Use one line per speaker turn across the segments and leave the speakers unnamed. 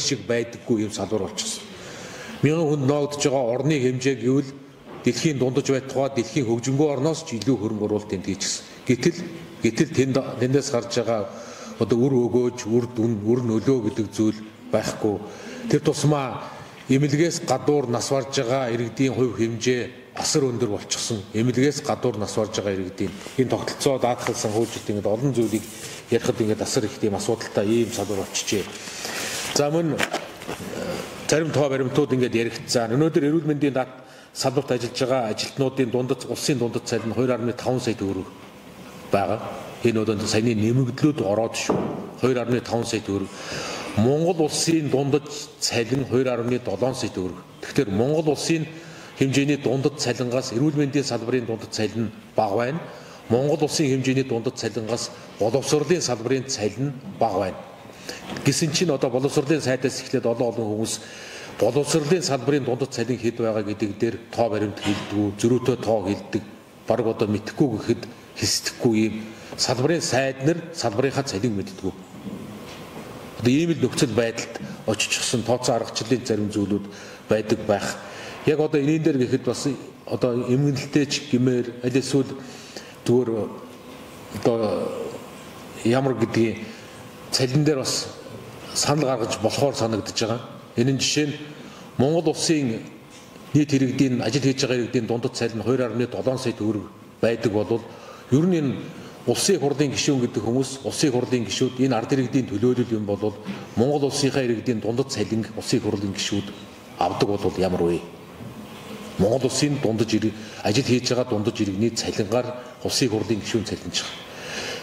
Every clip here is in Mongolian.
шиг байдаггүй юм салбар болчихсон. Мянган хүнд ногдож байгаа орны хэмжээ гэвэл дэлхийн дундаж байтугай дэлхийн хөгжингөө орноос ч илүү хөрөнгө оруулалт энд хийчихсэн. Гэтэл тэндээс гарч байгаа одоо үр өгөөж, үр дүн, үр нөлөө гэдэг зүйл байхгүй. Тэр тусмаа эмнэлгээс гадуур нас барж байгаа иргэдийн хувь хэмжээ асар өндөр болчихсон. Эмнэлгээс гадуур нас барж байгаа иргэдийн энэ тогтолцоо даатгал санхүүжилт ингээд олон зүйлийг ярихад ингээд асар их тийм асуудалтай ийм салбар болчихжээ. За мөн зарим тоо баримтууд ингээд яригдсан. Өнөөдөр эрүүл мэндийн салбарт ажиллаж байгаа ажилтнуудын дундад улсын дундад цалин 2.5 сая төгрөг байгаа. Энэ өдөрт саяны нэмэгдлүүд ороод шүү. 2.5 сая төгрөг. Монгол улсын дундад цалин 2.7 сая төгрөг. Тэгэхээр Монгол улсын хэмжээний дундад цалингаас эрүүл мэндийн салбарын дундад цалин бага байна. Монгол улсын хэмжээний дундад цалингаас боловсролын салбарын цалин бага байна. Гэсэн чинь одоо боловсролын сайдаас эхлээд олон хүмүүс боловсролын салбарын дундад цалин хэд байгаа гэдэг дээр тоо баримт хэлдэг, зөрүүтэй тоо хэлдэг. Бараг одоо мэдэхгүй гэхэд хэлсдэхгүй юм. Салбарын сайд нар салбарынхаа цалин мэддэггүй. Одоо ийм л нөхцөл байдалд очичихсан тооцоо аргачлалын зарим зүйлүүд байдаг байх. Яг одоо энэний дээр гэхэд бас одоо эмгэнэлтэйч гэмээр аль эсвэл зүгээр одоо ямар гэдгийг цалин дээр бас санал гаргаж болохоор санагдаж байгаа. Энэ нь жишээ нь Монгол улсын нийт иргэдийн ажил хийж байгаа иргэдийн дундад цалин 2.7 сая төгрөг байдаг бол ер нь энэ улсын хурлын гишүүн гэдэг хүмүүс улсын хурлын гишүүд энэ ард иргэдийн төлөөлөл юм бол Монгол улсынхаа иргэдийн дундад цалин улсын хурлын гишүүд авдаг бол ямар вэ? Монгол улсын дундаж ажил хийж байгаа дундаж иргэний цалингаар улсын хурлын гишүүн цалинж байгаа.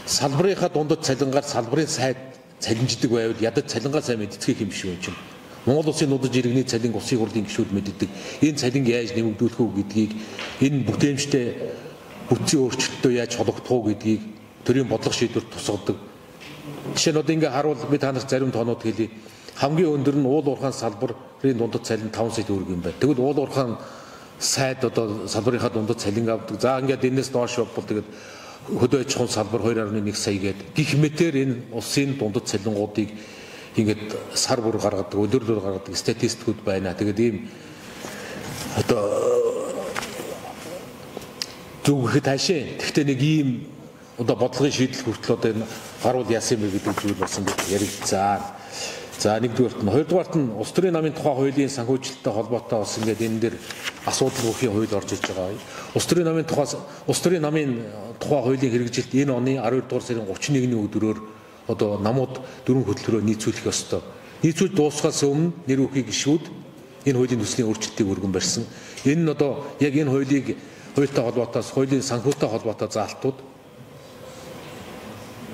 Салбарынхаа дундад цалингаар салбарын сайд цалинждаг байвал ядаж цалингаа сайн мэддэг юм биш үү чинь. Монгол улсын дундаж иргэний цалин улсын хурлын гишүүд мэддэг. Энэ цалинг яаж нэмэгдүүлэх үү гэдгийг энэ бүтээмжтэй бүтцийн өөрчлөлтөө яаж холбогдох уу гэдгийг төрийн бодлого шийдвэрт тусгадаг. Жишээ нь одоо ингээ харуул би та нарт зарим тоонууд хэлье. Хамгийн өндөр нь уул уурхайн салбарын дундад цалин 5 сая төгрөг юм байна. Тэгвэл уул уурхайн сайд одоо салбарынхаа дундад цалин авдаг. За ингээд энэс доош бол тэгээд хөдөө аж ахуйн салбар 2.1 сая гээд гих мэтэр энэ улсын дундад цалингуудыг ингээд сар бүр гаргадаг, өдөр гаргадаг статистикуд байна. Тэгээд ийм одоо зүг гэхэд хаашаа. Тэгвэл нэг ийм одоо бодлогын шийдэл хүртэл одоо энэ гаруул яасан бэ гэдэг зүйл болсон гэж яригдсан. За нэгдүгээрт нь, хоёрдугаарт нь улс төрийн намын тухай хуулийн санхүүжилттэй холбоотой бас ингээд энэ дээр асуудал бүхий хууль орж иж байгаа. Улс төрийн намын тухай хуулийн хэрэгжилт энэ оны 12 дугаар сарын 31-ний өдрөөр одоо намууд дөрвөн хөтөлбөрөөр нийцүүлэх ёстой. Нийцүүлж дуусгаас өмнө нэр бүхий гишүүд энэ хуулийн төслийн өөрчлөлтийг өргөн барьсан. Энэ нь одоо яг энэ хуйлтай холбоотой хуулийн санхүүтэй холбоотой заалтууд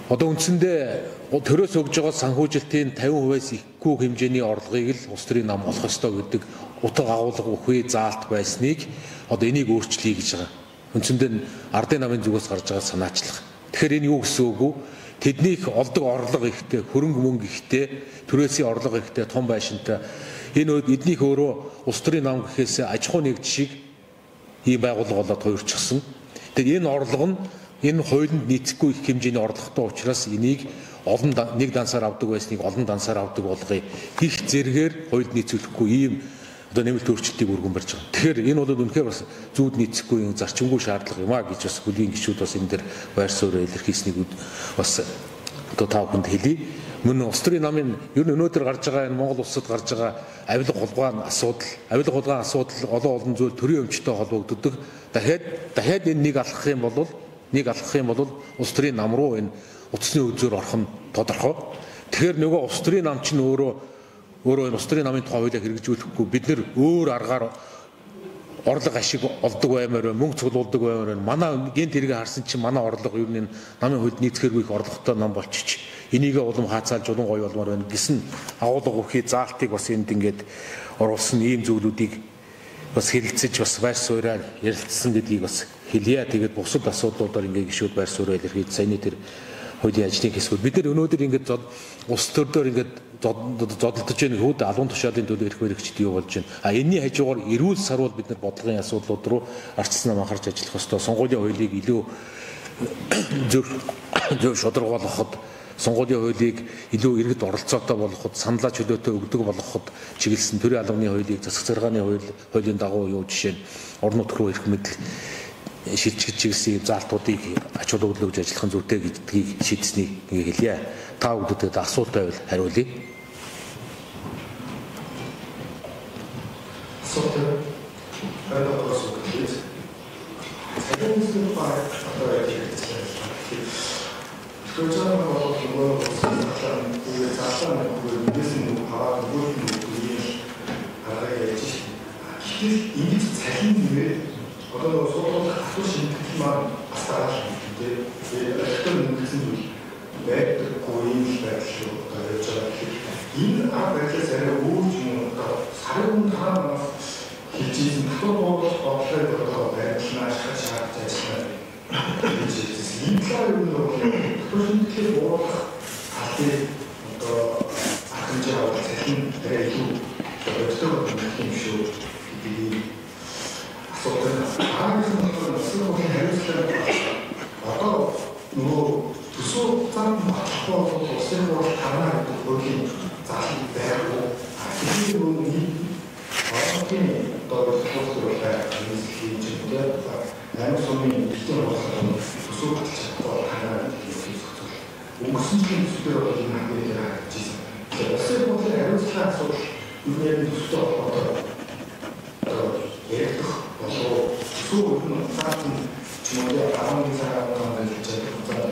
одоо үндсэндээ төрөөс өгж байгаа санхүүжилтийн 50%-аас ихгүй хэмжээний орлогыг л улс төрийн нам олох ёстой гэдэг утга агуулга бүхий заалт байсныг одоо энийг өөрчлөе гэж байгаа. Үндсэндээ ардын намын зүгээс гарч байгаа санаачлах. Тэгэхээр энэ юу гэсэн үг вэ? Тэднийх олдог орлого ихтэй, хөрөнгө мөнгө ихтэй, төрөөсийн орлого ихтэй, том байшинтай. Энэ эднийх өөрөө улс төрийн нам гэхээс аж ахуй нэгж шиг ийм байгууллага болоод хувирчихсан. Тэгээд энэ орлого нь энэ хуулинд нийцэхгүй их хэмжээний орлоготой учраас энийг нэг дансаар авдаг байсныг олон дансаар авдаг болгоё. Их зэрэгээр хуулинд нийцүүлэхгүй ийм одоо нэмэлт өөрчлөлтийг өргөн барьж байгаа. Тэгэхээр энэ бол үнэхээр бас зүүд нийцэхгүй зарчимгүй шаардлага юм а гэж бас хөлийн гишүүд бас энэ дэр байр суурь илэрхийлсэнийг бас одоо та бүхэнд хэлье. Мөн улс төрийн намын ер нь өнөөдөр гарч байгаа энэ Монгол улсад гарч байгаа авилга хулгайн асуудал олон зүйл төрийн өмчтэй холбогддог. Дахиад энэ нэг алхах юм бол улс төрийн нам руу энэ утасны үзээр орох нь тодорхой. Тэгэхээр нөгөө улс төрийн нам чинь өөрөө энэ улс төрийн намын тухай хуулийг хэрэгжүүлэхгүй бид нэр өөр аргаар орлого ашиг олдог баймаар мөнгө цуглуулдаг баймаар манай гэнт хэрэгээ харсан чинь манай орлого ер нь намын хуулинд нийцэхэргүй их орлоготой нам болчих. Энийг улам хаацаалж улам гоё болмоор байна гэсэн агуулга бүхий заалтыг бас энд ингээд оруулсан ийм зүйлүүдийг бас хэлэлцэж бас байр сууриаар ярилцсан гэдгийг бас хэлье. Тэгээд бусад асуудлуудаар ингээд гişүүд байр сууриа илэрхийлж саяны тэр хуулийн ажлын хэсгүүд бид нар өнөөдөр ингээд улс төрдөр ингээд зодолдож байгаа хүүд алуун тушаалын төлөө ирэх хэрэгчд юу болж байна. А энэний хажуугаар эрүүл сарвал бид нар бодлогын асуудлууд руу арчсан анхаарч ажиллах ёстой. Сонгуулийн хуулийг илүү зөв шударгаалгахад сонгуулийн хуулийг илүү иргэд оролцоотой болгоход, саналаа чөлөөтэй өгдөг болгоход чиглэсэн төрийн албаны хуулийг засаг захиргааны хуулийн дагуу юу жишээ нь орон нутг руу ирэх мэдл шилжиж чиглэсэн заалтуудыг ач холбогдол өгж ажиллах зүйтэй гэдгийг шийдсэнийг хэлье. Та бүхэнд асуулт байвал хариулъя.
Одоо суулгах асуу шинжилгээ маань бас дараа шинжилгээ. Тэгээд ахтар нэгдсэн зүйл байдаггүй юм байдал шүү. Одоо яаж энэ арга барилаас арай өөр юм одоо сарын таамаас хилжсэн татвар буулгах бодлогыг одоо байдлаа шахаж ажиллана. Энэ талаар юу нэг татвар шинжилгээ буулгах албаны одоо ахынжаа цахим арай илүү боддог юм шүү. гэдэг одоо нөгөө төсөө зам болохгүй улсын хурал танаа гэдэг хуулийн заалт байхгүй. Тэгэхээр үүний орчны дөрвөлтөөр хийж байгаа амар сумын бэлтгэл болгох төсөө баталгаажтай танаа гэдэг юм зөв. Өнгөрсөн жилийн төсвөр бол энэ хангалттай харагдчихсан. Тэгэхээр улсын хурлын хариуцлага асуудал үүний төсөвтэй холбоотой яригдах болов сүүл нь цаасан чимээ 10 цагаар хийж байгаа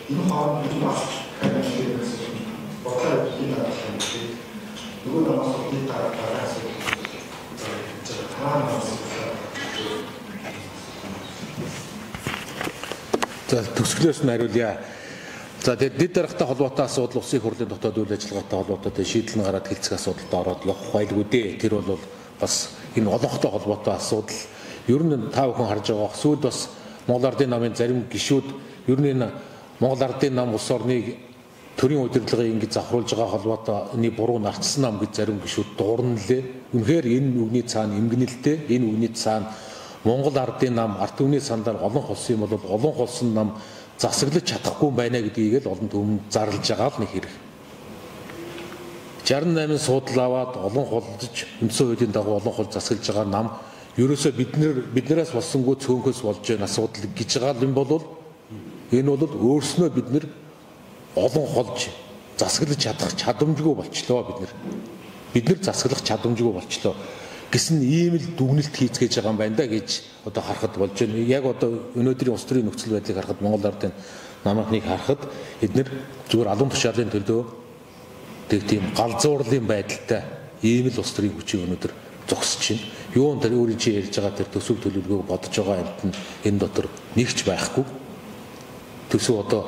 энэ хооронд маш хэмжээний бодлого хийх хэрэгтэй. Нөгөө намаас үгүй тараас
за төгсгөлөөс нь хариулъя. За тэгээд дэд дарахтай холбоотой асуудал улсын хурлын дотоод үйл ажиллагаатай холбоотой шийдэл нь гараад хэлцэх асуудалд ороод явах байлгүй дээ. Тэр бол бас энэ олонхтой холбоотой асуудал. Ер нь та бүхэн харж байгаа. Сүүлд бас Монгол Ардын намын зарим гишүүд ер нь энэ Монгол Ардын нам улс орныг төрийн удирдлагын ингэж завхруулж байгаа холбоотой энэ буруу нарчсан нам гэж зарим гишүүд дуурна лээ. Үнэхээр энэ үгний цаана эмгэнэлтэй, энэ үгний цаана Монгол Ардын нам ард түмний сандаар олон холсон юм бол олон холсон нам засаглаж чадахгүй байна гэдгийг л олон түмэнд зарлж байгаа л нэг хэрэг. 68 суудал аваад олон холдож үндсэн хуулийн дагуу олон хол засаглаж байгаа нам ерөөсөө биднээс болсонгүй цөөнхөөс болж байгаа асуудал гэж байгаа юм бол энэ бол өөрснөө бид нэр олон холж засаглаж чадах чадамжгүй болчлоо бид нар засаглах чадамжгүй болчлоо гэсэн ийм л дүгнэлт хийцгээж байгаа юм байна да гэж одоо харахад болж байна. Яг одоо өнөөдрийн улс төрийн нөхцөл байдлыг харахад Монгол Ардын намынхныг харахад эдгээр зүгээр албан тушаалын төлөө тийм галзуурлын байдалтай ийм л улс төрийн хүчийг өнөөдөр зогсож байна. Юун дээр өөрийн чи ярьж байгаа тэр төсөв төлөвлөгөөг бодож байгаа юмд нь энэ дотор нэгч байхгүй. Төсөв одоо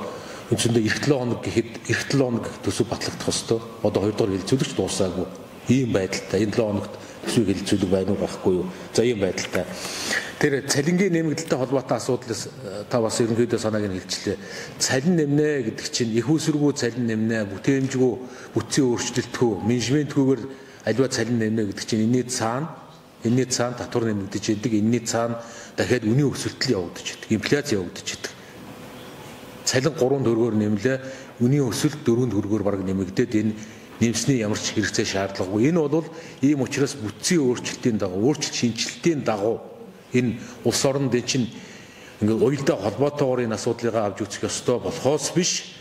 үндсэндээ эх 7 хоног гэхэд эх 7 хоног төсөв батлагдах ёстой. Одоо 2 дугаар хэлэлцүүлэгч дуусаагүй. Ийм байдалтай энэ 7 хоногт төсвийг хэлэлцүүлэх байна уу байхгүй юу? За ийм байдалтай. Тэр цалингийн нэмэгдэлтэй холбоотой асуудлаас та бас ерөнхийдөө санааг нь хэлчихлээ. Цалин нэмнэ гэдэг чинь их усргүй цалин нэмнэ, бүтээмжгүй, бүтцийн өөрчлөлтгүй, менежментгүйгээр аливаа цалин нэмнэ гэдэг чинь энэний цаана татвар нэмэгдэж идэг, энэний цаана дахиад үнийн өсөлтөл явагдаж идэг, инфляц явагдаж идэг. Цалин 3 төгрөгөөр нэмлээ, үнийн өсөлт 4 төгрөгөөр бараг нэмэгдээд энэ нэмсний ямар ч хэрэгцээ шаардлагагүй. Энэ бол ийм учраас бүтцийн өөрчлөлтийн дагуу, шинжилтийн дагуу энэ улс оронд чинь ингээд уялдаа холбоотойгоор энэ асуудлыг авч үзэх ёстой болохоос биш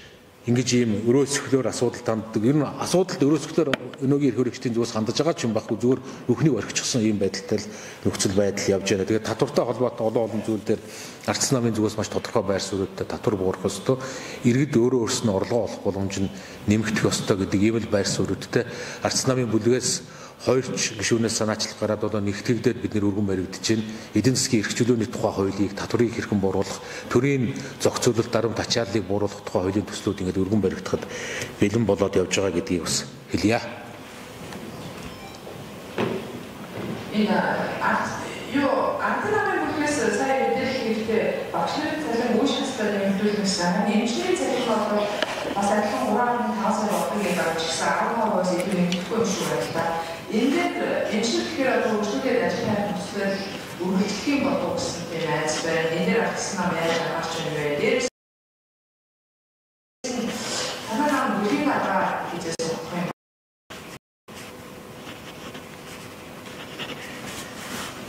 ингэж ийм өрөөсгөлөөр асуудал танддаг. Ер нь асуудалд өрөөсгөлөөр өнөөгийн эрх хэрэгчдийн зүгээс хандаж байгаа ч юм байхгүй зүгээр өхнийг орхичихсан ийм байдалтай нөхцөл байдал явж байна. Тэгээд татвартай холбоотой олон зүйл дээр ардсан намын зүгээс маш тодорхой байр суурьтай татвар буурах ёстой. Иргэд өөрөө өөрснөө орлого олох боломж нь нэмэгдэх ёстой гэдэг ийм л байр суурьтай ардсан намын бүлгээс хоёрч гишүүнээс санаачлах гараад одоо нэгтгэгдээд бид нэр өргөн баригдаж байна. Эдийн засгийн эрх чөлөөний тухай хуулийг татварыг хэрхэн бууруулах, төрийн зохицуулалт дарамт ачааллыг бууруулах тухай хуулийн төслүүд ингээд өргөн баригдахад бэлэн болоод явж байгаа гэдгийг бас хэлье.
Энэ ардын намын бүлгээс сая мэдээлэл хийхдээ багшны цалин үе шалтгаан нэмэгдүүлнэ гэсэн. Эмчний цалин бол бас адилхан 3.5 сая болдог гэдэг авчихсан 10%-аас илүү нэмэгдэхгүй юм шиг байна та. Эндээр эмчнэр гэхээр одоо үйлчлэгээд ажиллах төслөл үргэлжлэх юм болов гэсэн тийм айц байна. Эндээр авсан нам яаж гаргаж ирвэ? Дээрээс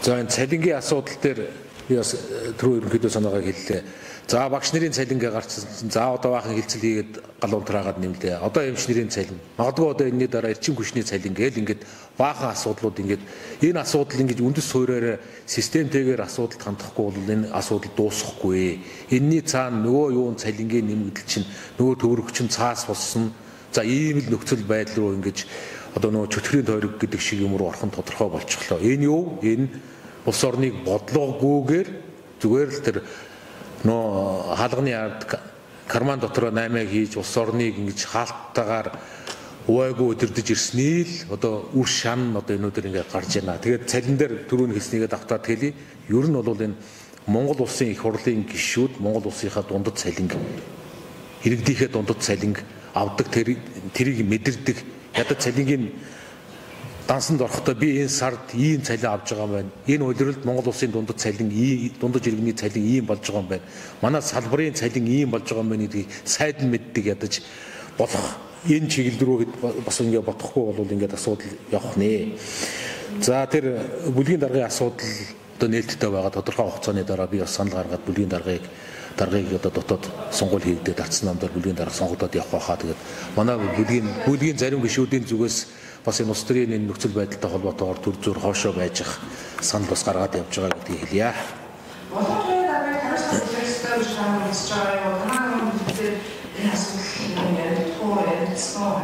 За энэ цалингийн асуудал дээр би бас түрүү ерөнхийдөө санаагаа хэллээ. За багш нарын цалингаа гарчсан. За одоо баахан хилцэл хийгээд гал унтраагаад нэмлээ. Одоо эмч нарын цалин. Магадгүй одоо энэний дараа эрчим хүчний цалин гээл ингээд баахан асуудлууд ингээд энэ асуудал ингээд үндэс суурьаар системтэйгээр асуудалд хандахгүй бол энэ асуудал дуусахгүй. Энэний цаана нөгөө юун цалингийн нэмэгдэл чинь нөгөө төвөрөх чинь цаас болсон. За ийм л нөхцөл байдал руу ингээд одоо нөгөө чөтгөрийн тойрог гэдэг шиг юм руу орхон тодорхой болчихлоо. Энэ юу? Энэ улс орныг бодлогогүйгээр зүгээр л тэр нөө хаалганы ард карман дотроо наймаа хийж улс орныг ингэж хаалттайгаар увайгүй өдөрдөж ирсний л одоо үр шан одоо энүүдэр ингээд гарч байна. Тэгээд цалин дээр түрүүн хэлснийгээ давтаад хэлье. Ер нь бол энэ Монгол улсын их хурлын гишүүд Монгол улсынхаа дундад цалин иргэдийнхээ дундад цалин авдаг тэрийг мэдэрдэг. Ядаж цалингийн дансанд орохдоо би энэ сард ийм цалин авч байгаа юм байна. Энэ удирдалд Монгол улсын дундад цалин дундаж иргэний цалин ийм болж байгаа юм байна. Манай салбарын цалин ийм болж байгаа юм байна гэдгийг сайд нь мэддэг ядаж болох энэ чиглэл рүү бас ингэ бодохгүй бол ингээд асуудал явах нэ. За тэр бүлгийн даргын асуудал одоо нээлттэй байгаа тодорхой хугацааны дараа би бас санал гаргаад бүлгийн даргыг одоо дотоод сонгуул хийгдээд ардсан намдаар бүлгийн дарга сонгогдоод явах байхаа. Тэгээд манай бүлгийн зарим гишүүдийн зүгээс бас энэ улс төрийн энэ нөхцөл байдалтай холбоотойгоор төр зур хоошоо байж санал бас гаргаад явж байгаа гэдгийг хэлье.
Боловсролын даргыг хариуцлага өгөхөөр шаардлагатай байгаа юм. Манай хүмүүс энэ асуудлыг ярилцсан.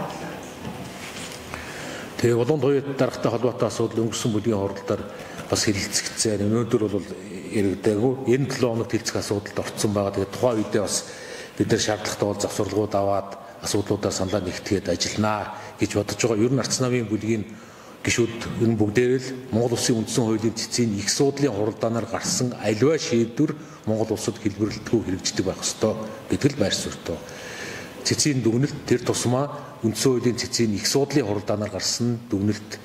Тэгээ улаан туяа даргатай холбоотой асуудал өнгөрсөн бүлгийн хуралдаар бас хэлэлцэгдсэн. Өнөөдөр бол яригдаагүй. Энэ 7 хоногт хэлцэх асуудалд орцсон байгаа. Тэгээ тухайн үедээ бас бид нар шаардлагатай бол завсралгууд аваад асуудлуудаар саналаа нэгтгээд ажилланаа гэж бодож байгаа. Ер нь Ардсан намын бүлгийн гишүүд энэ бүгдээр л Монгол улсын үндсэн хуулийн цэцгийн их суудлын хуралдаанаар гарсан аливаа шийдвэр Монгол улсад хэлбэрлэлтгүй хэрэгждэг байх ёстой гэдэг л байр суурьтай. Цэцгийн дүгнэлт тэр тусмаа үндсэн хуулийн цэцгийн их суудлын хуралдаанаар гарсан дүгнэлт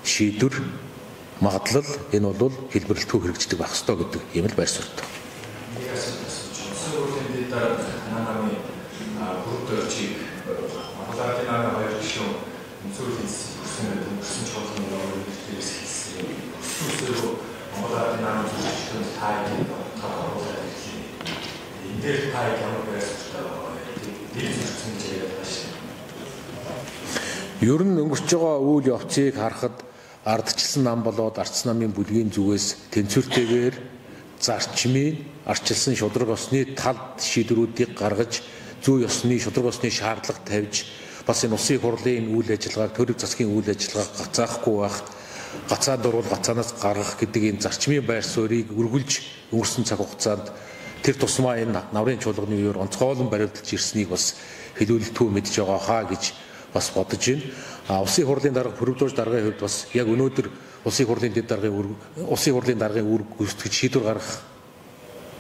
шийдвэр магадлал энэ бол хэлбэрлэлтгүй хэрэгждэг байх ёстой гэдэг юм л байр суурьтай. Ер нь өнгөрч байгаа үйл явцыг харахад ардчилсан нам болоод Ардсан намын бүлгийн зүгээс тэнцвэртэйгээр зарчмын арчилсан шудраг осны талд шийдвэрүүдийг гаргаж зүй ёсны шудраг осны шаардлага тавьж бас энэ улсын хурлын үйл ажиллагааг төрөв засгийн үйл ажиллагааг гацаахгүй байх, гацаанд орвол гацаанаас гаргах гэдэг энэ зарчмын байр суурийг өргөлж өнгөрсөн цаг хугацаанд тэр тусмаа энэ наврын чуулганы үеэр онцгойлон баримталж ирснийг бас хэлүүлэлтгүй мэдж байгаа хаа гэж бас бодож байна. Улсын хурлын дарга Пүрэвдөөж даргын хувьд бас яг өнөөдөр улсын хурлын дэд даргын үүрэг гүйцэтгэж шийдвэр гаргах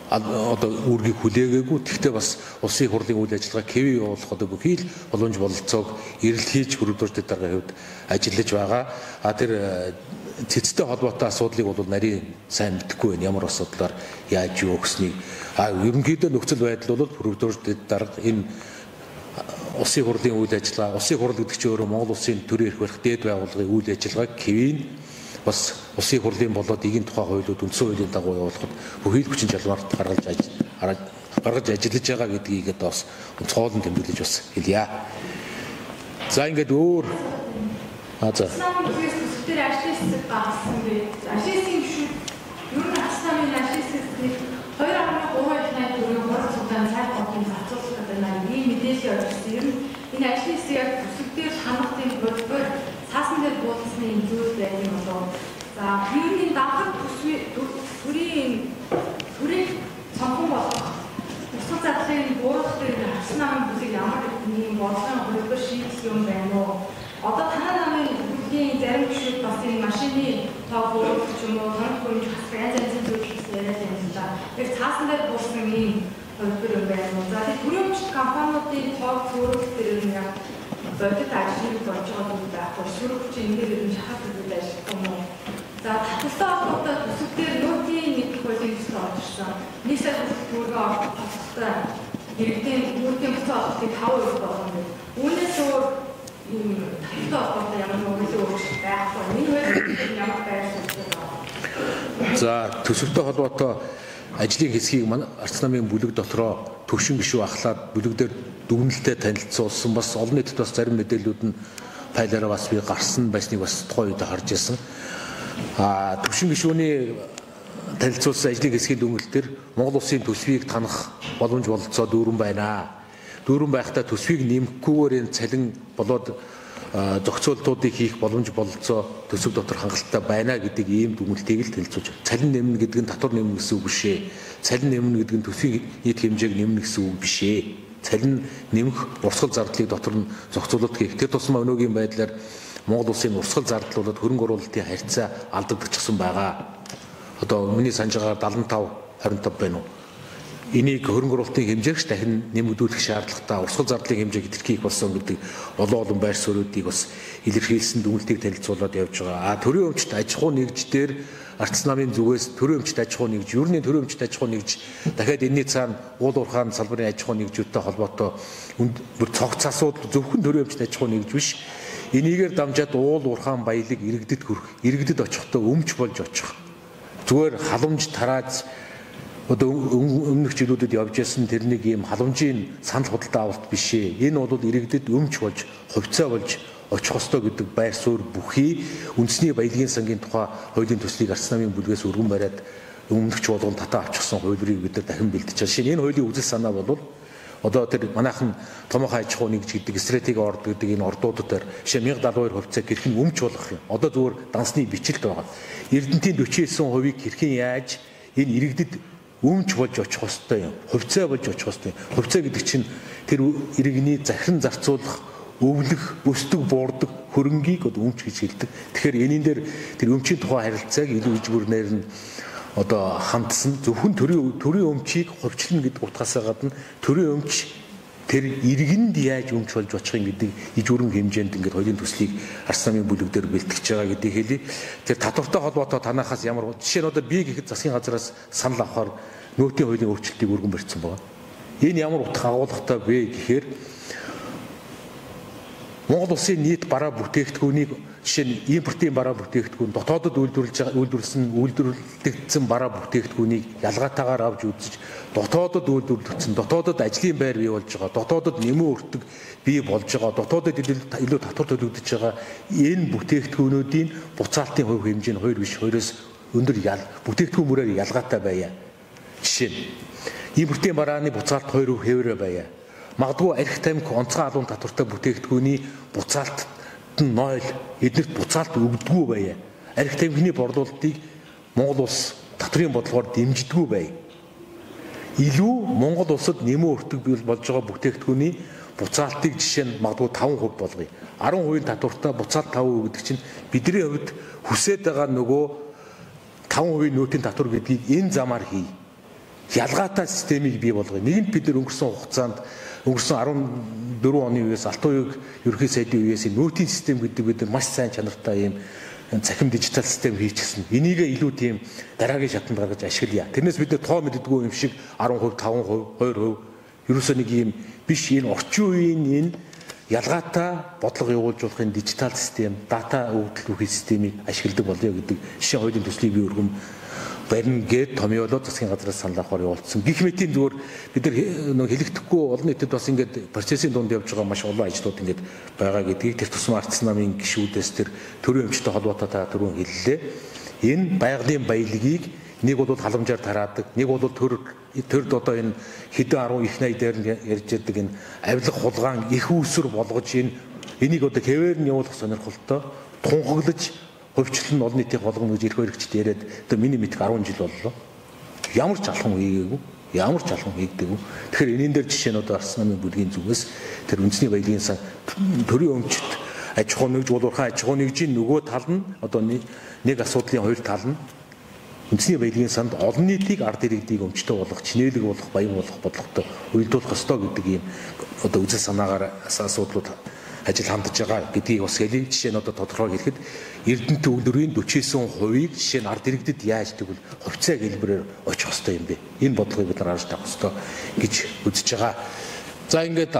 одоо үүргийг хүлээгээгүй. Тэгвэл бас улсын хурлын үйл ажиллагаа хэвээ явуулах одоо бүхий л боломж бололцоог эрэлхийлж Пүрэвдөөж дэд даргын хувьд ажиллаж байгаа. Тэр цэцтэй холбоотой асуудлыг бол нарийн сайн мэдэхгүй байна. Ямар асуудлаар яаж юу өгснийг. Ерөнхийдөө нөхцөл байдал бол Пүрэвдөөж дэд дарга энэ улсын хурлын үйл ажиллагаа, улсын хурл гэдэг чинь өөрөө Монгол улсын төрийн эрх барих дээд байгууллагын үйл ажиллагааг хэвийн бас улсын хурлын болоод эгийн тухай хуулиуд үндсэн хуулийн дагуу явуулахад бүхий л хүчин чалмаарт гаргаж ажиллаж байгаа гэдгийг бас онцгойлон тэмдэглэж бас хэлье. За ингээд өөр
тэр ажлын хэсэг гарсан бэ. Ажлын хэсгийн гишүүд ер нь Ардсан намын ажлын хэсгийг 2.3 төгрөг борлуулсан цаг хугацаанд зохицуулах гэдэг ийм мэдээлэл өгсөн. Ер нь энэ ажлын хэсэг яг төсөв дээр хангалтын бодбор цаасан дээр буулгасны юм зүйл байх юм болоо. За юуны давхар төрийн цонхон болох усгал зардлын бууруулах дээр Ардсан намын бүлэг ямар нэгэн бодлогын хөлбөр шийдэх юм байна уу? Одоо танай намын бүлгийн зарим гишүүд бас энэ машины тоо бууруулах ч юм уу, тоног хөрөмж хасах янз янзын зүйлс яриад байна л да. Тэр цаасан дээр буусан ийм хөлбөр юм байна уу? За тэр төрөмж компаниудын тоо бууруулах дээр нь яг бодит ажлыг болж байгаа юм байхгүй. Шүрхч ингээд юм шахах зүйл ажиллах юм уу? За татвартай холбоотой төсөв дээр нөөтийн нэг хуулийн төсөл орчихсон. Нэг сая төгрөгөөр олохтой иргэдийн нөөтийн төсөл олохыг 5% болгоно. Үүнээс өөр ийм татвартай холбоотой ямар нэгэн өөрчлөлт байхгүй. Энэ хууль ямар байр суурь
За төсөвтэй холбоотой ажлын хэсгийг арц намын бүлэг дотроо төвшин гишүү ахлаад бүлэг дээр дүгнэлтэд танилцуулсан бас олон нийтэд бас зарим мэдээллүүд нь файлаараа бас би гарсан байсныг бас тухайн үед харж байсан. Төвшин гишүүний танилцуулсан ажлын хэсгийн дүгнэлтээр Монгол улсын төсвийг танах боломж бололцоо дүүрэн байна. Дүүрэн байхдаа төсвийг нэмэхгүйгээр энэ цалин болоод зохицуултуудыг хийх боломж бололцоо төсөв дотор хангалттай байна гэдэг ийм дүгнэлтийг л танилцуулж байна. Цалин нэмнэ гэдэг нь татвар нэмнэ гэсэн үг биш ээ. Цалин нэмнэ гэдэг нь төсвийн нийт хэмжээг нэмнэ гэсэн үг биш ээ. Цалин нэмэх урсгал зардлыг дотор нь зохицуулалт хийх. Тэр тусмаа өнөөгийн байдлаар Монгол улсын урсгал зардлуулаад хөрөнгө оруулалтын харьцаа алдагдчихсан байгаа. Одоо миний санаж байгаагаар 75-25 байна уу? Энийг хөрөнгө оруулалтын хэмжээгч дахин нэмэгдүүлэх шаардлагатай урсгал зардлын хэмжээг илэрхийлэх болсон гэдэг олон байр суурьуудыг бас илэрхийлсэн дүгнэлтийг танилцуулаад явж байгаа. Төрийн өмчт аж ахуй нэгждэр арц намын зүгээс төрийн өмчт аж ахуй нэгж, ерөнхий төрийн өмчт аж ахуй нэгж дахиад энэний цаана уул уурхайн салбарын аж ахуй нэгжүүдтэй холбоотой бүр цогц асуудал зөвхөн төрийн өмчт аж ахуй нэгж биш. Энийгээр дамжаад уул уурхайн баялаг иргэдэд хүрэх, иргэдэд очихдоо өмч болж очих. Зүгээр халамж тарааж одоо өмнөх жилүүдэд явж байсан тэрнийг ийм халамжийн санал худалдаа авалт биш ээ. Энэ бол иргэдэд өмч болж, хувьцаа болж очих ёстой гэдэг байр суурь бүхий үндэсний баялагын сангийн тухай хуулийн төслийг арц намын бүлгээс өргөн бариад өмнөгч болгон татаа авчихсан хуулийг бид нар дахин бэлдэж байгаа. Шинэ энэ хуулийн үзэл санаа бол одоо тэр манайхан томоохон аж ахуй нэгж гэдэг стратеги орд гэдэг энэ ордуудаар шинэ 1072 хувьцаа хэрхэн өмч болох юм. Одоо зүгээр дансны бичлэлт байгаа. Эрдэнтийн 49% хэрхэн яаж энэ иргэдэд өмч болж очих ёстой юм. Хувьцаа болж очих ёстой юм. Хувьцаа гэдэг чинь тэр иргэний захиран зарцуулах, өвлөх, өсдөг, буурдаг хөрөнгийг одоо өмч гэж хэлдэг. Тэгэхээр энийн дээр тэр өмчийн тухай харилцааг илүү иж бүрнээр нь одоо хандсан зөвхөн төрийн өмчийг хувьчлна гэдэг утгаас гадна төрийн өмч тэр иргэнд яаж өмч болж очих юм гэдэг иж бүрэн хэмжээнд ингээд хуулийн төслийг арц намын бүлэг дээр бэлтгэж байгаа гэдгийг хэлье. Тэр татвартай холбоотой танахаас ямар жишээ нь одоо би гэхэд засгийн газраас санал авахаар нөөтийн хуулийн өөрчлөлтийг өргөн барьсан байгаа. Энэ ямар утга агуулгатай вэ гэхээр Монгол улсын нийт бараа бүтээгдэхүүнийг жишээ нь импортын бараа бүтээгдэхүүн дотоодод үйлдвэрлэгдсэн бараа бүтээгдэхүүнийг ялгаатаагаар авч үзэж дотоодод үйлдвэрлэгдсэн дотоодод ажлын байр бий болж байгаа дотоодод нэмэн өртөг бий болж байгаа дотоодод илүү татвар төлөгдөж байгаа энэ бүтээгдэхүүнүүдийн буцаалтын хувь хэмжээ нь 2 биш 2-оос өндөр бүтээгдэхүүн мөрөөр ялгаатай байя. Жишээ нь импортын барааны буцаалт 2% хэвээрээ байя. Магадгүй арх тамхи онцгой алуун татвартай бүтээгдэхүүний буцаалтад нь 0 эднэрт буцаалт өгдөггүй байя. Арх тамхины борлуулалтыг Монгол улс татврын бодлогоор дэмждэггүй байя. Илүү Монгол улсад нэмэн өртөг болж байгаа бүтээгдэхүүний буцаалтыг жишээ нь магадгүй 5% болгоё. 10% татвартай буцаалт 5% гэдэг чинь бидний хувьд хүсээд байгаа нөгөө 5% нөөтийн татвар гэдгийг энэ замаар хий. Ялгаатай системийг бий болгоё. Нэгэнт бид нар өнгөрсөн хугацаанд өнгөрсөн 14 оны үеэс Алтан уяг ерөнхий сайдын үеэс нөөтийн систем гэдэг бид маш сайн чанартай ийм цахим дижитал систем хийчихсэн. Энийгээ илүү тийм дараагийн шатанд гаргаж ашиглая. Тэрнээс бид тоо мэддэггүй юм шиг 10%, 5%, 2% ерөөсөө нэг ийм биш энэ орчин үеийн энэ ялгаатай бодлого явуулж болох энэ дижитал систем, дата өгдөл бүхий системийг ашигладаг болё гэдэг жишээ хуулийн төслийг би өргөм барин гээд томьёолоод засгийн газраас санал авахаар явуулсан. Гэх мэтийн зүгээр бид нар хэлэгдэхгүй олон нийтэд бас ингээд процессын дунд явж байгаа маш олон ажлууд ингээд байгаа гэдгийг тэр тусмаа арц намын гишүүдээс тэр төрийн өмчтэй холбоотой та түрүүн хэллээ. Энэ байгалийн баялагийг нэг бол халамжаар тараадаг, нэг бол төрд одоо энэ хэдэн 10 их 80 дээр нь ярьж байдаг энэ авилга хулгаан их үүсвэр болгож энийг одоо хэвээр нь явуулах сонирхолтой тунхаглаж хувьчлал нь олон нийтийн болгоно гэж эрх баригчд яриад одоо миний мэдх 10 жил боллоо. Ямар ч алхам хийгээгүй, ямар ч алхам хийгдэггүй. Тэгэхээр энийн дээр жишээ нь одоо арц намын бүлгийн зүгээс тэр үндэсний баялагын сан төрийн өмчт аж ахуй нэгж уурхайн аж ахуй нэгжийн нөгөө тал нь одоо нэг асуудлын хоёр тал нь үндэсний баялагын санд олон нийтийг ард иргэдийг өмчтэй болгох, чинээлэг болгох, баян болгох бодлоготой уялдуулах ёстой гэдэг ийм одоо үзэл санаагаар асуудлууд ажил хандж байгаа гэдгийг бас хэлье. Жишээ нь одоо тодорхой хэлэхэд Эрдэнэт төгөлдрийн 49%-ийг жишээ нь ард иргэдэд яаж тэгвэл хувьцаа хэлбэрээр очих ёстой юм бэ? Энэ бодлогыг бид нар харж тавих ёстой гэж үзэж байгаа. За ингээд